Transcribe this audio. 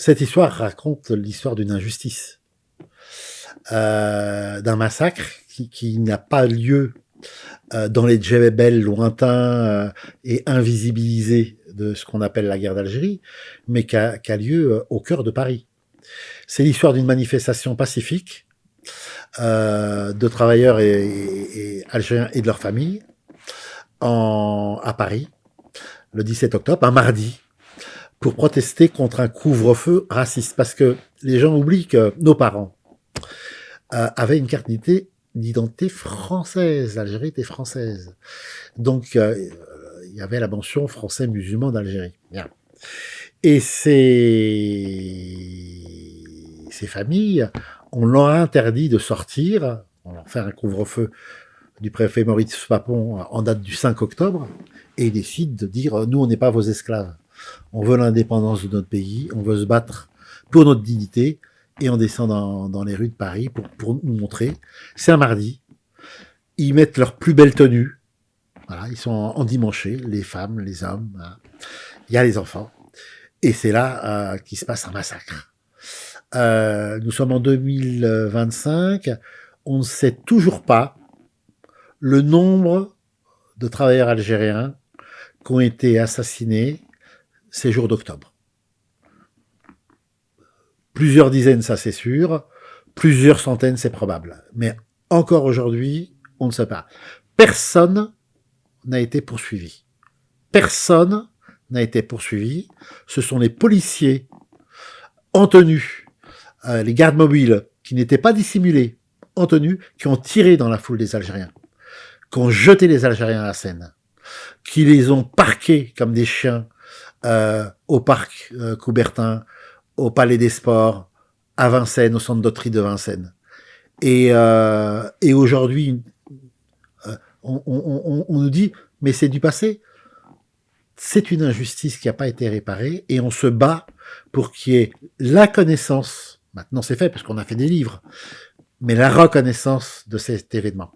Cette histoire raconte l'histoire d'une injustice, d'un massacre qui n'a pas lieu dans les djebel lointains et invisibilisés de ce qu'on appelle la guerre d'Algérie, mais qui a lieu au cœur de Paris. C'est l'histoire d'une manifestation pacifique de travailleurs et algériens et de leurs familles à Paris, le 17 octobre, un mardi, pour protester contre un couvre-feu raciste. Parce que les gens oublient que nos parents avaient une carte d'identité française. L'Algérie était française. Donc, il y avait la mention français musulman d'Algérie. Bien. Et ces familles, on leur a interdit de sortir. On leur fait un couvre-feu du préfet Maurice Papon en date du 5 octobre. Et ils décident de dire, nous, on n'est pas vos esclaves. On veut l'indépendance de notre pays, on veut se battre pour notre dignité, et on descend dans les rues de Paris pour nous montrer. C'est un mardi, ils mettent leur plus belle tenue, voilà, ils sont endimanchés, les femmes, les hommes, hein. Il y a les enfants, et c'est là qu'il se passe un massacre. Nous sommes en 2025, on ne sait toujours pas le nombre de travailleurs algériens qui ont été assassinés ces jours d'octobre. Plusieurs dizaines, ça c'est sûr. Plusieurs centaines, c'est probable. Mais encore aujourd'hui, on ne sait pas. Personne n'a été poursuivi. Personne n'a été poursuivi. Ce sont les policiers en tenue, les gardes mobiles, qui n'étaient pas dissimulés, en tenue, qui ont tiré dans la foule des Algériens, qui ont jeté les Algériens à la Seine, qui les ont parqués comme des chiens au parc Coubertin, au Palais des Sports, à Vincennes, au centre d'auterie de Vincennes. Et aujourd'hui, on nous dit, mais c'est du passé. C'est une injustice qui n'a pas été réparée et on se bat pour qu'il y ait la connaissance, maintenant c'est fait parce qu'on a fait des livres, mais la reconnaissance de cet événement.